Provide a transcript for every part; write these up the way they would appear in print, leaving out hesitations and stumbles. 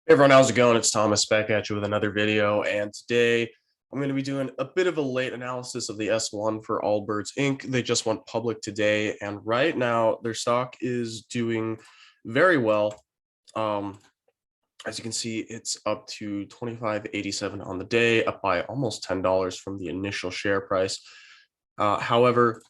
Hey everyone, how's it going? It's Thomas back at you with another video, and today I'm going to be doing a bit of a late analysis of the S1 for Allbirds Inc. They just went public today, and right now their stock is doing very well. As you can see, it's up to $25.87 on the day, up by almost $10 from the initial share price. However,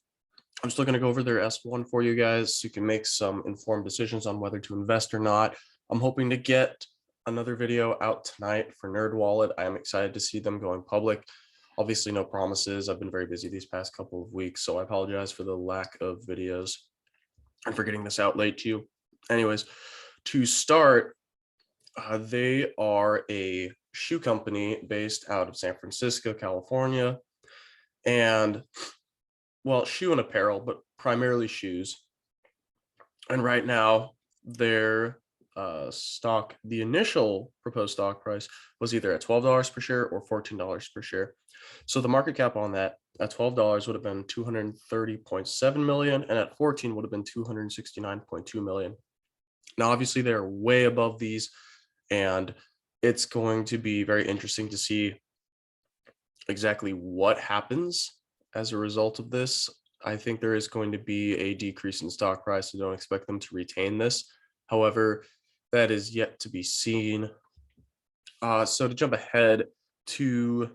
I'm still going to go over their S1 for you guys so you can make some informed decisions on whether to invest or not. I'm hoping to get another video out tonight for NerdWallet. I am excited to see them going public. Obviously, no promises. I've been very busy these past couple of weeks, so I apologize for the lack of videos and for getting this out late to you. Anyways, to start, they are a shoe company based out of San Francisco, California, and well, shoe and apparel, but primarily shoes. And right now, their stock, the initial proposed stock price was either at $12 per share or $14 per share. So the market cap on that at $12 would have been 230.7 million, and at 14 would have been 269.2 million. Now, obviously, they're way above these, and it's going to be very interesting to see exactly what happens as a result of this. I think there is going to be a decrease in stock price. I don't expect them to retain this. However, that is yet to be seen. So to jump ahead to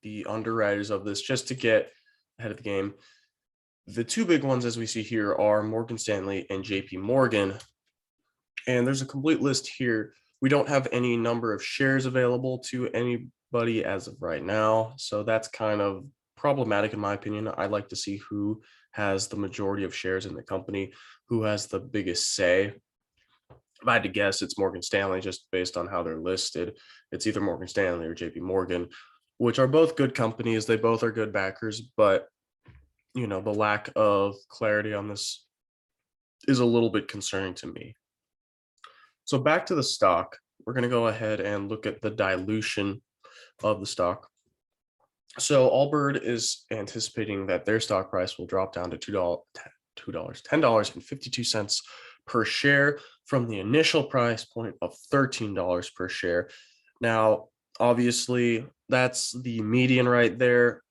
the underwriters of this, just to get ahead of the game, the two big ones as we see here are Morgan Stanley and JP Morgan. And there's a complete list here. We don't have any number of shares available to anybody as of right now. So that's kind of problematic in my opinion. I like to see who has the majority of shares in the company, who has the biggest say. If I had to guess, it's Morgan Stanley, just based on how they're listed. It's either Morgan Stanley or JP Morgan, which are both good companies. They both are good backers, but the lack of clarity on this is a little bit concerning to me. So back to the stock, we're going to go ahead and look at the dilution of the stock. So Allbird is anticipating that their stock price will drop down to $10.52 per share from the initial price point of $13 per share. Now, obviously, that's the median right there.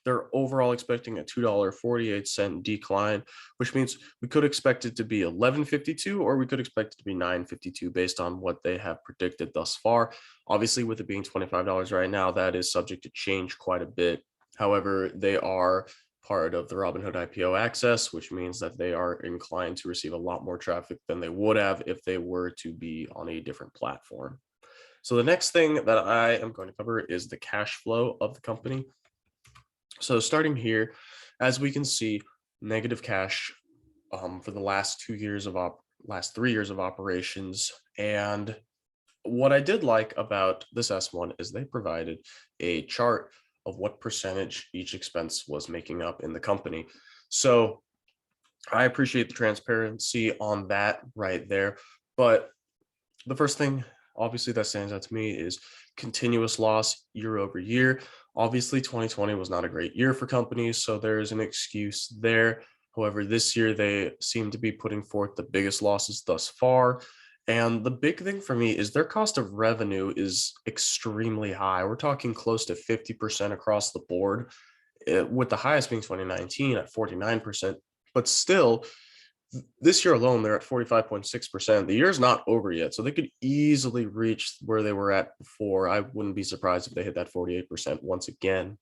They're overall expecting a $2.48 decline, which means we could expect it to be $11.52 or we could expect it to be $9.52 based on what they have predicted thus far. Obviously, with it being $25 right now, that is subject to change quite a bit. However, they are part of the Robinhood IPO access, which means that they are inclined to receive a lot more traffic than they would have if they were to be on a different platform. So the next thing that I am going to cover is the cash flow of the company. So starting here, as we can see, negative cash for the last 3 years of operations. And what I did like about this S1 is they provided a chart of what percentage each expense was making up in the company. So I appreciate the transparency on that right there. But the first thing, obviously, that stands out to me is continuous loss year over year. Obviously, 2020 was not a great year for companies, so there's an excuse there. However, this year they seem to be putting forth the biggest losses thus far. And the big thing for me is their cost of revenue is extremely high. We're talking close to 50% across the board, with the highest being 2019 at 49%. But still, this year alone, they're at 45.6%. The year's not over yet, so they could easily reach where they were at before. I wouldn't be surprised if they hit that 48% once again.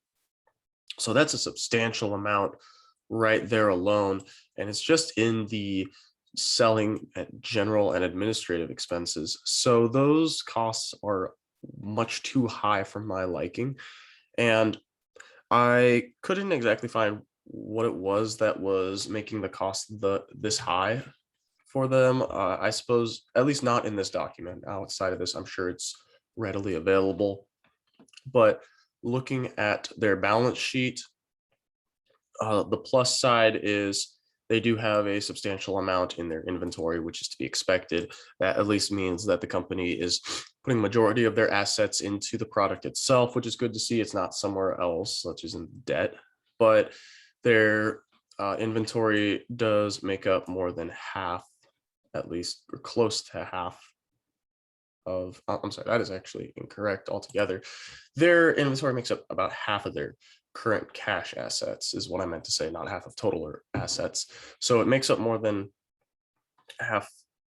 So that's a substantial amount right there alone. And it's just in the selling at general and administrative expenses. So those costs are much too high for my liking. And I couldn't exactly find what it was that was making the cost this high for them. I suppose, at least not in this document. Outside of this, I'm sure it's readily available. But looking at their balance sheet, the plus side is they do have a substantial amount in their inventory, which is to be expected. That at least means that the company is putting majority of their assets into the product itself, which is good to see. It's not somewhere else, such as in debt, but their inventory does make up more than half, at least, or close to half of, I'm sorry, that is actually incorrect altogether. Their inventory makes up about half of their current cash assets, is what I meant to say, not half of total assets. So it makes up more than half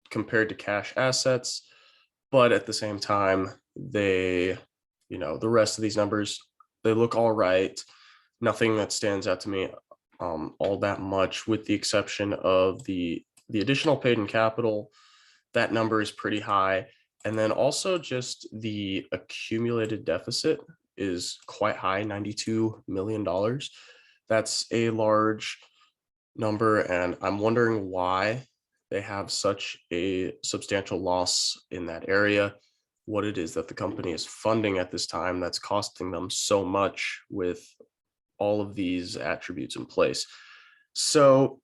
compared to cash assets, but at the same time, they, the rest of these numbers, they look all right. Nothing that stands out to me all that much, with the exception of the additional paid in capital. That number is pretty high. And then also just the accumulated deficit is quite high, $92 million. That's a large number, and I'm wondering why they have such a substantial loss in that area, what it is that the company is funding at this time that's costing them so much with all of these attributes in place. So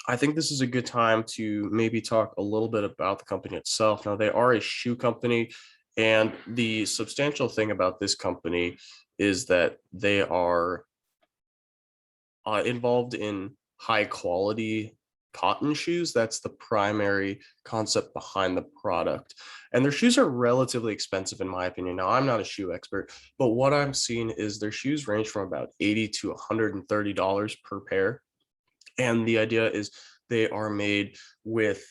I think this is a good time to maybe talk a little bit about the company itself. Now, they are a shoe company, and the substantial thing about this company is that they are involved in high quality cotton shoes. That's the primary concept behind the product. And their shoes are relatively expensive, in my opinion. Now, I'm not a shoe expert, but what I'm seeing is their shoes range from about $80 to $130 per pair. And the idea is they are made with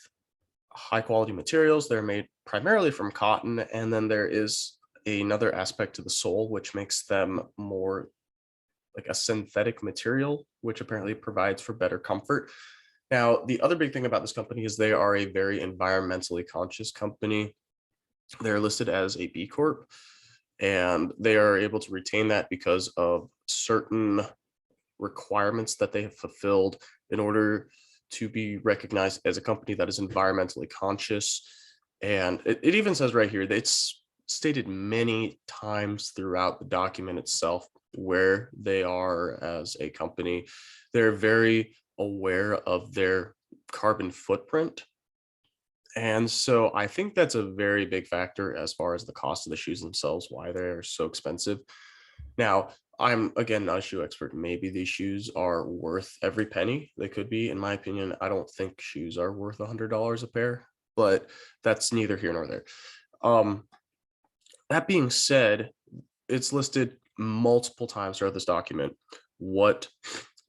high quality materials. They're made primarily from cotton. And then there is another aspect to the sole, which makes them more like a synthetic material, which apparently provides for better comfort. Now, the other big thing about this company is they are a very environmentally conscious company. They're listed as a B Corp, and they are able to retain that because of certain requirements that they have fulfilled in order to be recognized as a company that is environmentally conscious. And it even says right here, that it's stated many times throughout the document itself where they are as a company. They're very aware of their carbon footprint. And so I think that's a very big factor as far as the cost of the shoes themselves, why they're so expensive. Now, I'm, again, not a shoe expert. Maybe these shoes are worth every penny they could be. In my opinion, I don't think shoes are worth $100 a pair, but that's neither here nor there. That being said, it's listed multiple times throughout this document what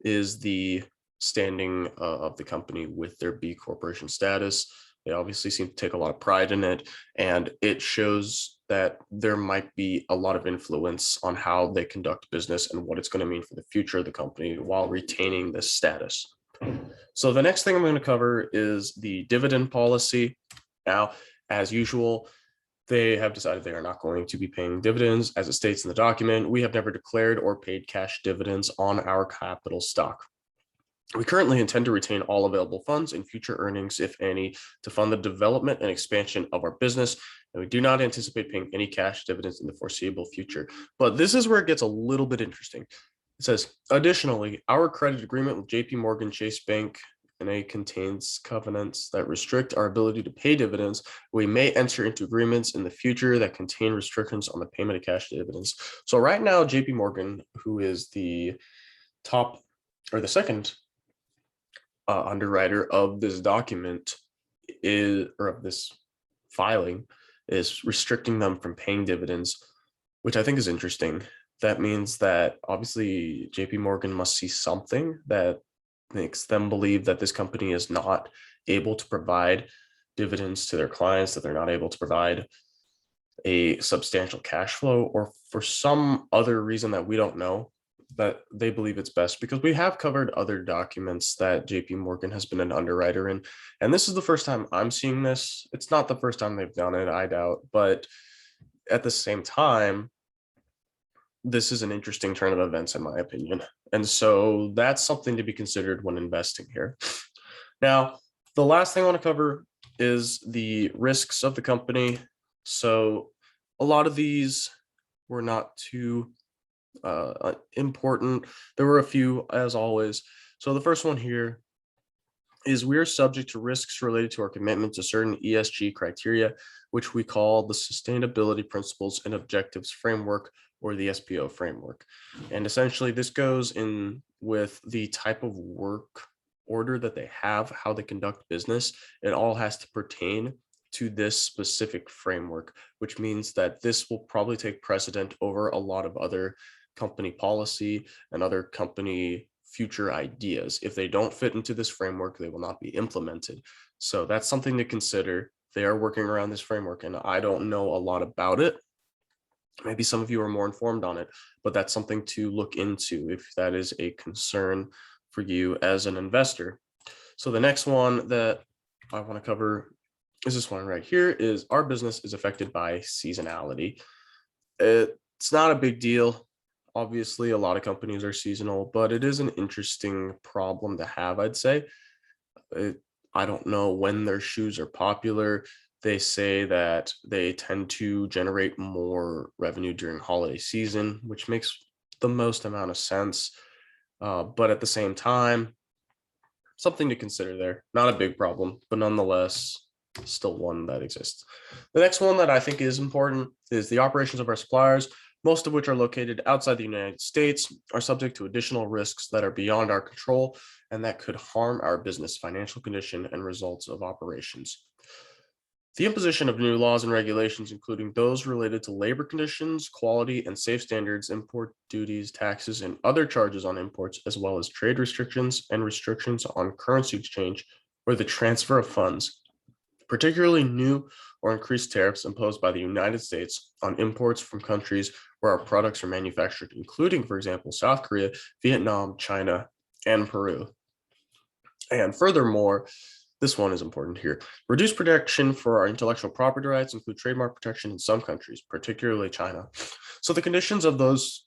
is the standing of the company with their B Corporation status. They obviously seem to take a lot of pride in it, and it shows that there might be a lot of influence on how they conduct business and what it's going to mean for the future of the company while retaining this status. So the next thing I'm going to cover is the dividend policy. Now, as usual, they have decided they are not going to be paying dividends. As it states in the document, we have never declared or paid cash dividends on our capital stock. We currently intend to retain all available funds and future earnings, if any, to fund the development and expansion of our business, and we do not anticipate paying any cash dividends in the foreseeable future. But this is where it gets a little bit interesting. It says, additionally, our credit agreement with JP Morgan Chase Bank and contains covenants that restrict our ability to pay dividends. We may enter into agreements in the future that contain restrictions on the payment of cash dividends. So right now, JP Morgan, who is the top or the second underwriter of this document of this filing, is restricting them from paying dividends, which I think is interesting. That means that obviously JP Morgan must see something that makes them believe that this company is not able to provide dividends to their clients, that they're not able to provide a substantial cash flow, or for some other reason that we don't know, that they believe it's best. Because we have covered other documents that JP Morgan has been an underwriter in, and this is the first time I'm seeing this. It's not the first time they've done it, I doubt, but at the same time, this is an interesting turn of events, in my opinion. And so that's something to be considered when investing here. Now, the last thing I want to cover is the risks of the company. So a lot of these were not too important. There were a few, as always. So the first one here is we are subject to risks related to our commitment to certain ESG criteria, which we call the Sustainability Principles and Objectives Framework, or the SPO framework. And essentially this goes in with the type of work order that they have, how they conduct business. It all has to pertain to this specific framework, which means that this will probably take precedent over a lot of other company policy and other company future ideas. If they don't fit into this framework, they will not be implemented. So that's something to consider. They are working around this framework, and I don't know a lot about it. Maybe some of you are more informed on it, but that's something to look into if that is a concern for you as an investor. So the next one that I want to cover is this one right here: is our business is affected by seasonality. It's not a big deal. Obviously, a lot of companies are seasonal, but it is an interesting problem to have, I'd say. I don't know when their shoes are popular. They say that they tend to generate more revenue during holiday season, which makes the most amount of sense. But at the same time, something to consider there. Not a big problem, but nonetheless, still one that exists. The next one that I think is important is the operations of our suppliers, most of which are located outside the United States, are subject to additional risks that are beyond our control and that could harm our business financial condition and results of operations. The imposition of new laws and regulations, including those related to labor conditions, quality, and safe standards, import duties, taxes, and other charges on imports, as well as trade restrictions and restrictions on currency exchange or the transfer of funds, particularly new or increased tariffs imposed by the United States on imports from countries where our products are manufactured, including, for example, South Korea, Vietnam, China, and Peru. And furthermore, this one is important here. Reduced protection for our intellectual property rights include trademark protection in some countries, particularly China. So the conditions of those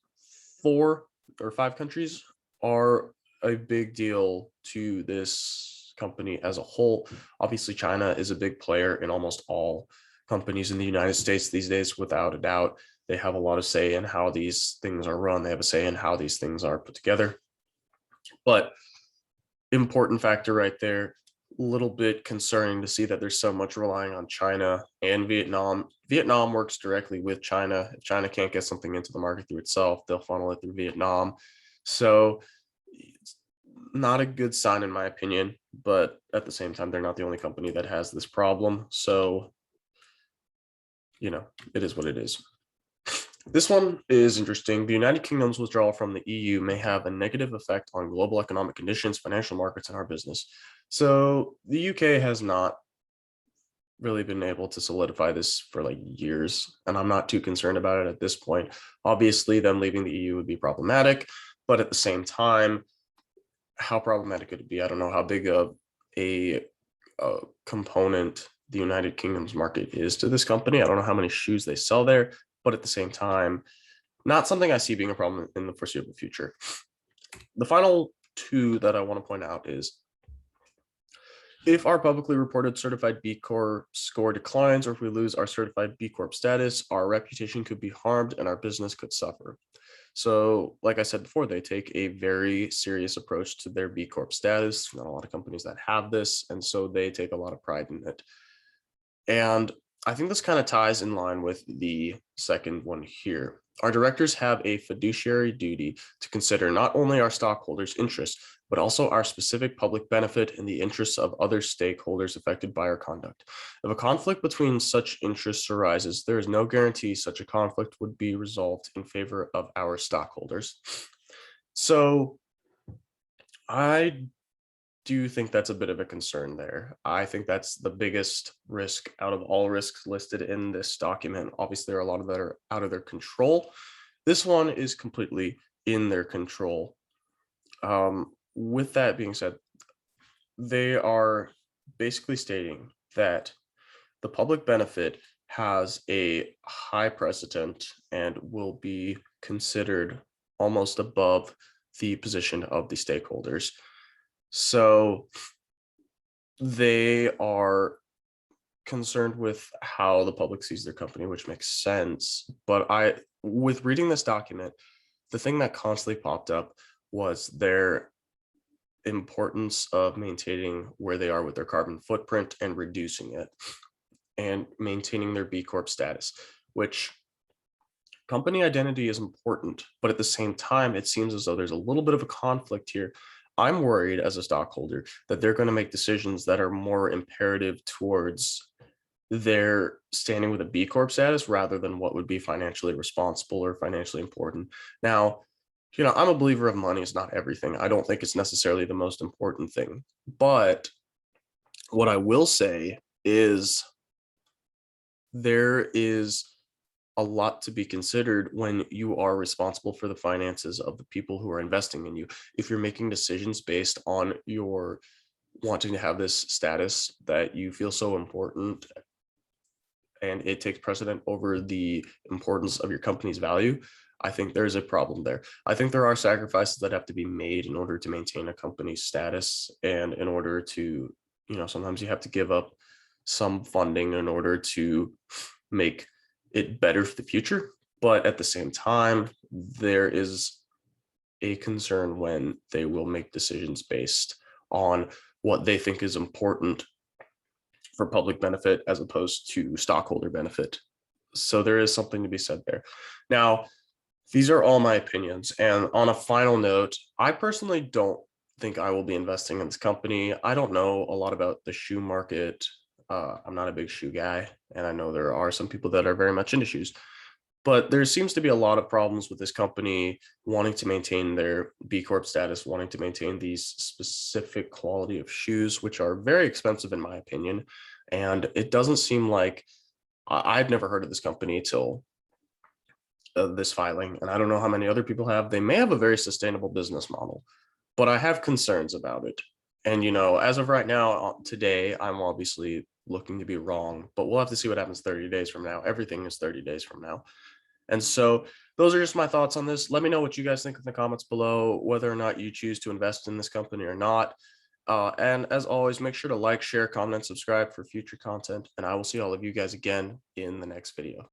4 or 5 countries are a big deal to this company as a whole. Obviously, China is a big player in almost all companies in the United States these days, without a doubt. They have a lot of say in how these things are run. They have a say in how these things are put together. But important factor right there. A little bit concerning to see that there's so much relying on China and Vietnam. Vietnam works directly with China. If China can't get something into the market through itself, they'll funnel it through Vietnam. So it's not a good sign in my opinion, but at the same time, they're not the only company that has this problem. So, it is what it is. This one is interesting. The United Kingdom's withdrawal from the EU may have a negative effect on global economic conditions, financial markets, and our business. So the UK has not really been able to solidify this for like years, and I'm not too concerned about it at this point. Obviously, them leaving the EU would be problematic, but at the same time, how problematic could it be? I don't know how big of a component the United Kingdom's market is to this company. I don't know how many shoes they sell there, but at the same time, not something I see being a problem in the foreseeable future. The final 2 that I want to point out is, if our publicly reported certified B Corp score declines, or if we lose our certified B Corp status, our reputation could be harmed and our business could suffer. So, like I said before, they take a very serious approach to their B Corp status. Not a lot of companies that have this, and so they take a lot of pride in it. And I think this kind of ties in line with the second one here. Our directors have a fiduciary duty to consider not only our stockholders' interests, but also our specific public benefit and the interests of other stakeholders affected by our conduct. If a conflict between such interests arises, there is no guarantee such a conflict would be resolved in favor of our stockholders. So I do think that's a bit of a concern there. I think that's the biggest risk out of all risks listed in this document. Obviously, there are a lot of that are out of their control. This one is completely in their control. With that being said, they are basically stating that the public benefit has a high precedent and will be considered almost above the position of the stakeholders. So they are concerned with how the public sees their company, which makes sense. But with reading this document, the thing that constantly popped up was their importance of maintaining where they are with their carbon footprint and reducing it, and maintaining their B Corp status, which company identity is important, but at the same time, it seems as though there's a little bit of a conflict here. I'm worried as a stockholder that they're going to make decisions that are more imperative towards they're standing with a B Corp status rather than what would be financially responsible or financially important. Now, I'm a believer of money is not everything. I don't think it's necessarily the most important thing. But what I will say is there is a lot to be considered when you are responsible for the finances of the people who are investing in you. If you're making decisions based on your wanting to have this status that you feel so important and it takes precedent over the importance of your company's value, I think there's a problem there. I think there are sacrifices that have to be made in order to maintain a company's status, and in order to, sometimes you have to give up some funding in order to make it better for the future. But at the same time, there is a concern when they will make decisions based on what they think is important for public benefit as opposed to stockholder benefit. So there is something to be said there. Now, these are all my opinions. And on a final note, I personally don't think I will be investing in this company. I don't know a lot about the shoe market. I'm not a big shoe guy, and I know there are some people that are very much into shoes. But there seems to be a lot of problems with this company wanting to maintain their B Corp status, wanting to maintain these specific quality of shoes, which are very expensive in my opinion. And it doesn't seem like I've never heard of this company till this filing, and I don't know how many other people have. They may have a very sustainable business model, but I have concerns about it. And, as of right now, today, I'm obviously looking to be wrong, but we'll have to see what happens 30 days from now. Everything is 30 days from now. And so those are just my thoughts on this. Let me know what you guys think in the comments below, whether or not you choose to invest in this company or not. And as always, make sure to like, share, comment, and subscribe for future content. And I will see all of you guys again in the next video.